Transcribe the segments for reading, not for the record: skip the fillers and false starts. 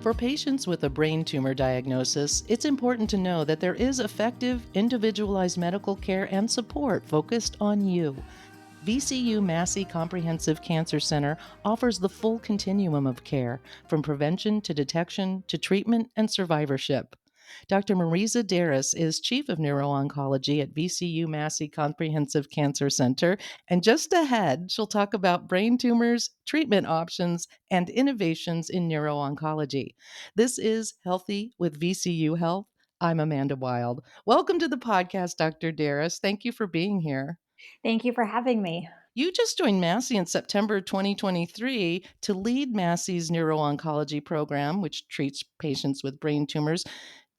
For patients with a brain tumor diagnosis, it's important to know that there is effective, individualized medical care and support focused on you. VCU Massey Comprehensive Cancer Center offers the full continuum of care, from prevention to detection to treatment and survivorship. Dr. Mariza Daras is Chief of Neuro-Oncology at VCU Massey Comprehensive Cancer Center, and just ahead, she'll talk about brain tumors, treatment options, and innovations in neuro-oncology. This is Healthy with VCU Health. I'm Amanda Wild. Welcome to the podcast, Dr. Daras. Thank you for being here. Thank you for having me. You just joined Massey in September 2023 to lead Massey's neuro-oncology program, which treats patients with brain tumors.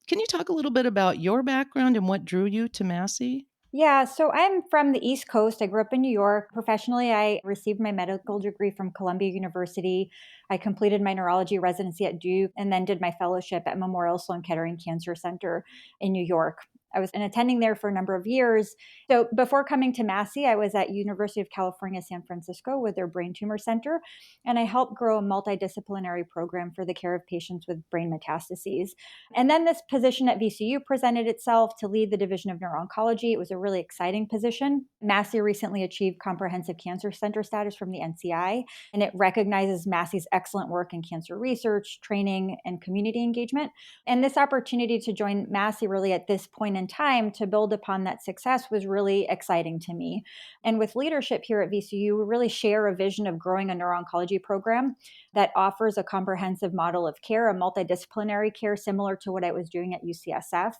Can you talk a little bit about your background and what drew you to Massey? Yeah, so I'm from the East Coast. I grew up in New York. Professionally, I received my medical degree from Columbia University. I completed my neurology residency at Duke and then did my fellowship at Memorial Sloan Kettering Cancer Center in New York. I was attending there for a number of years. So before coming to Massey, I was at University of California, San Francisco with their brain tumor center, and I helped grow a multidisciplinary program for the care of patients with brain metastases. And then this position at VCU presented itself to lead the Division of Neuro-Oncology. It was a really exciting position. Massey recently achieved Comprehensive Cancer Center status from the NCI, and it recognizes Massey's excellent work in cancer research, training, and community engagement. And this opportunity to join Massey really at this point in time to build upon that success was really exciting to me. And with leadership here at VCU, we really share a vision of growing a neuro-oncology program that offers a comprehensive model of care, a multidisciplinary care similar to what I was doing at UCSF,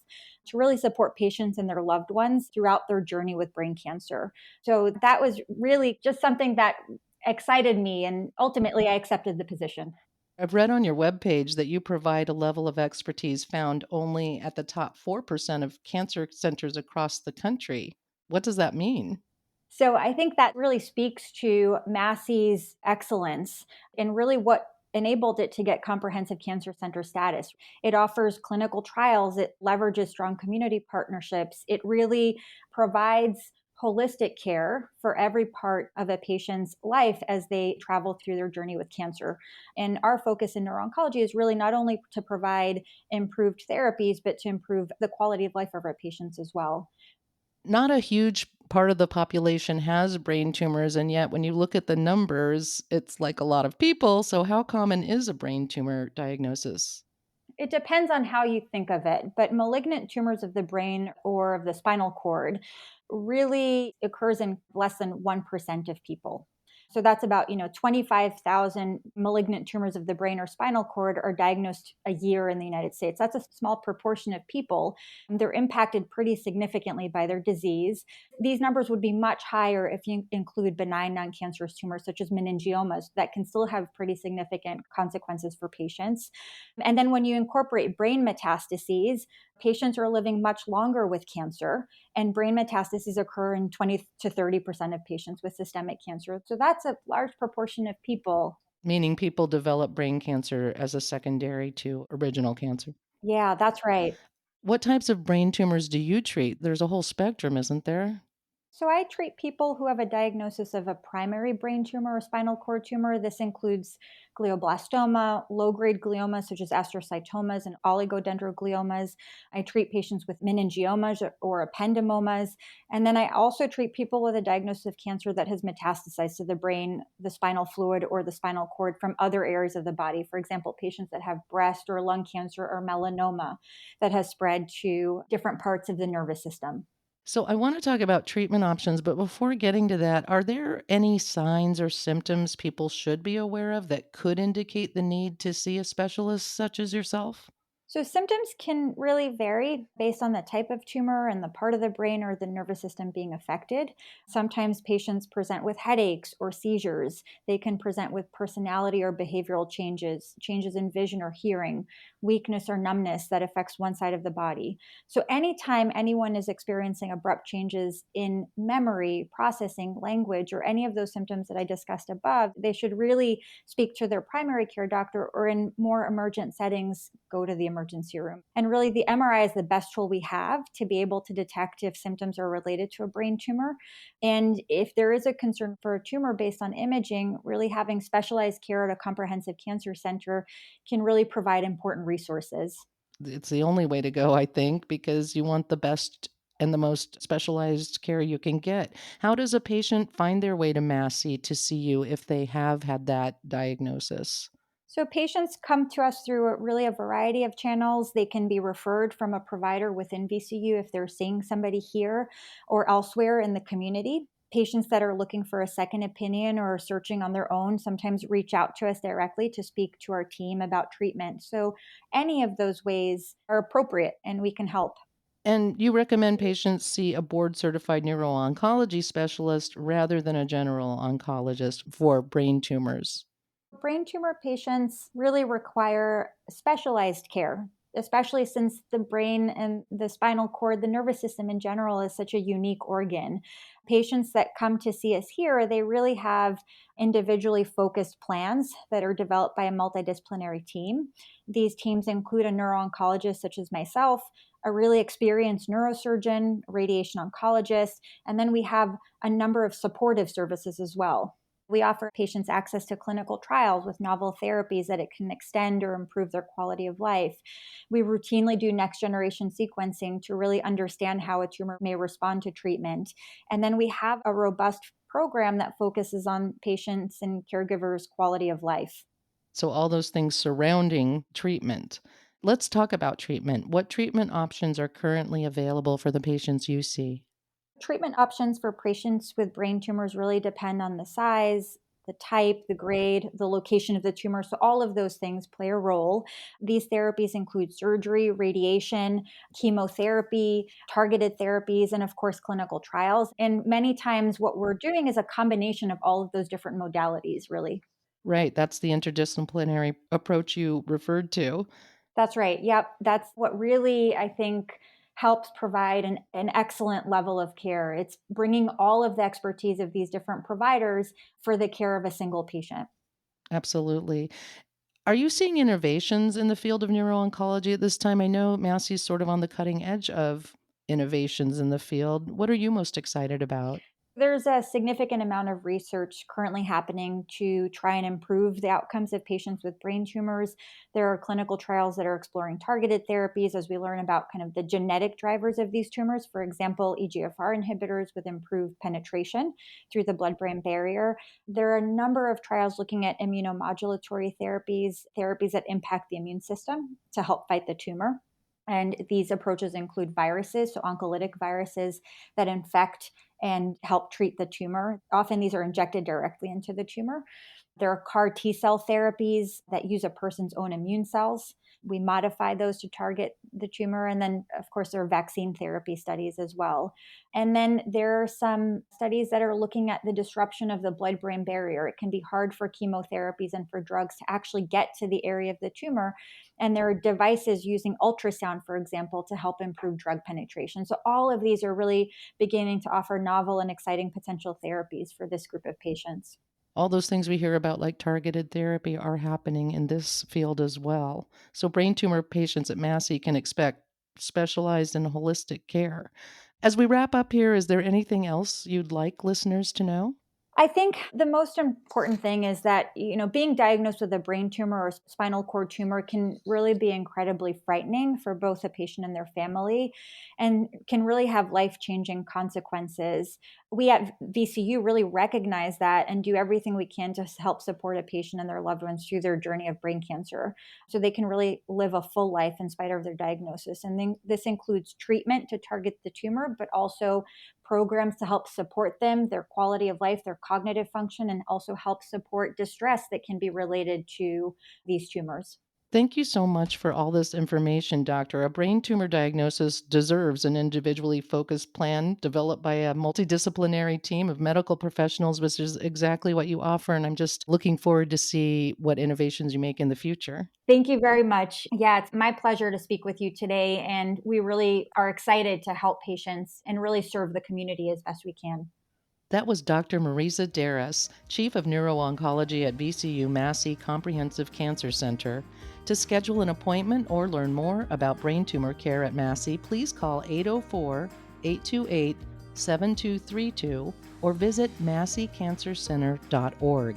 to really support patients and their loved ones throughout their journey with brain cancer. So that was really just something that excited me, and ultimately I accepted the position. I've read on your webpage that you provide a level of expertise found only at the top 4% of cancer centers across the country. What does that mean? So I think that really speaks to Massey's excellence and really what enabled it to get comprehensive cancer center status. It offers clinical trials, it leverages strong community partnerships, it really provides holistic care for every part of a patient's life as they travel through their journey with cancer. And our focus in neuro-oncology is really not only to provide improved therapies, but to improve the quality of life of our patients as well. Not a huge part of the population has brain tumors, and yet when you look at the numbers, it's like a lot of people. So, how common is a brain tumor diagnosis? It depends on how you think of it, but malignant tumors of the brain or of the spinal cord really occurs in less than 1% of people. So that's about, 25,000 malignant tumors of the brain or spinal cord are diagnosed a year in the United States. That's a small proportion of people. And they're impacted pretty significantly by their disease. These numbers would be much higher if you include benign non-cancerous tumors such as meningiomas that can still have pretty significant consequences for patients. And then when you incorporate brain metastases, patients are living much longer with cancer, and brain metastases occur in 20 to 30% of patients with systemic cancer. So that's a large proportion of people. Meaning people develop brain cancer as a secondary to original cancer. Yeah, that's right. What types of brain tumors do you treat? There's a whole spectrum, isn't there? So I treat people who have a diagnosis of a primary brain tumor or spinal cord tumor. This includes glioblastoma, low-grade gliomas such as astrocytomas and oligodendrogliomas. I treat patients with meningiomas or ependymomas. And then I also treat people with a diagnosis of cancer that has metastasized to the brain, the spinal fluid, or the spinal cord from other areas of the body. For example, patients that have breast or lung cancer or melanoma that has spread to different parts of the nervous system. So, I want to talk about treatment options, but before getting to that, are there any signs or symptoms people should be aware of that could indicate the need to see a specialist such as yourself? So, symptoms can really vary based on the type of tumor and the part of the brain or the nervous system being affected. Sometimes patients present with headaches or seizures. They can present with personality or behavioral changes, changes in vision or hearing, weakness or numbness that affects one side of the body. So, anytime anyone is experiencing abrupt changes in memory, processing, language, or any of those symptoms that I discussed above, they should really speak to their primary care doctor or in more emergent settings, go to the emergency emergency room. And really, the MRI is the best tool we have to be able to detect if symptoms are related to a brain tumor. And if there is a concern for a tumor based on imaging, really having specialized care at a comprehensive cancer center can really provide important resources. It's the only way to go, I think, because you want the best and the most specialized care you can get. How does a patient find their way to Massey to see you if they have had that diagnosis? So patients come to us through really a variety of channels. They can be referred from a provider within VCU if they're seeing somebody here or elsewhere in the community. Patients that are looking for a second opinion or searching on their own sometimes reach out to us directly to speak to our team about treatment. So any of those ways are appropriate and we can help. And you recommend patients see a board certified neuro-oncology specialist rather than a general oncologist for brain tumors. Brain tumor patients really require specialized care, especially since the brain and the spinal cord, the nervous system in general, is such a unique organ. Patients that come to see us here, they really have individually focused plans that are developed by a multidisciplinary team. These teams include a neuro-oncologist such as myself, a really experienced neurosurgeon, radiation oncologist, and then we have a number of supportive services as well. We offer patients access to clinical trials with novel therapies that it can extend or improve their quality of life. We routinely do next generation sequencing to really understand how a tumor may respond to treatment. And then we have a robust program that focuses on patients' and caregivers' quality of life. So, all those things surrounding treatment. Let's talk about treatment. What treatment options are currently available for the patients you see? Treatment options for patients with brain tumors really depend on the size, the type, the grade, the location of the tumor. So, all of those things play a role. These therapies include surgery, radiation, chemotherapy, targeted therapies, and of course, clinical trials. And many times, what we're doing is a combination of all of those different modalities, really. Right, that's the interdisciplinary approach you referred to. That's right. Yep. That's what really, I think, helps provide an excellent level of care. It's bringing all of the expertise of these different providers for the care of a single patient. Absolutely. Are you seeing innovations in the field of neuro-oncology at this time? I know Massey's sort of on the cutting edge of innovations in the field. What are you most excited about? There's a significant amount of research currently happening to try and improve the outcomes of patients with brain tumors. There are clinical trials that are exploring targeted therapies as we learn about kind of the genetic drivers of these tumors. For example, EGFR inhibitors with improved penetration through the blood brain barrier. There are a number of trials looking at immunomodulatory therapies, therapies that impact the immune system to help fight the tumor. And these approaches include viruses, so oncolytic viruses that infect and help treat the tumor. Often these are injected directly into the tumor. There are CAR T cell therapies that use a person's own immune cells. We modify those to target the tumor. And then, of course, there are vaccine therapy studies as well. And then there are some studies that are looking at the disruption of the blood brain barrier. It can be hard for chemotherapies and for drugs to actually get to the area of the tumor. And there are devices using ultrasound, for example, to help improve drug penetration. So, all of these are really beginning to offer novel and exciting potential therapies for this group of patients. All those things we hear about, like targeted therapy, are happening in this field as well. So, brain tumor patients at Massey can expect specialized and holistic care. As we wrap up here, is there anything else you'd like listeners to know? I think the most important thing is that, being diagnosed with a brain tumor or spinal cord tumor can really be incredibly frightening for both the patient and their family and can really have life-changing consequences. We at VCU really recognize that and do everything we can to help support a patient and their loved ones through their journey of brain cancer so they can really live a full life in spite of their diagnosis. And then this includes treatment to target the tumor, but also programs to help support them, their quality of life, their cognitive function, and also help support distress that can be related to these tumors. Thank you so much for all this information, doctor. A brain tumor diagnosis deserves an individually focused plan developed by a multidisciplinary team of medical professionals, which is exactly what you offer. And I'm just looking forward to see what innovations you make in the future. Thank you very much. Yeah, it's my pleasure to speak with you today. And we really are excited to help patients and really serve the community as best we can. That was Dr. Mariza Daras, Chief of Neuro-Oncology at VCU Massey Comprehensive Cancer Center. To schedule an appointment or learn more about brain tumor care at Massey, please call 804-828-7232 or visit masseycancercenter.org.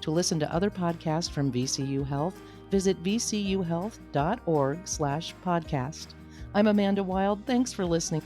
To listen to other podcasts from VCU Health, visit vcuhealth.org/podcast. I'm Amanda Wild. Thanks for listening.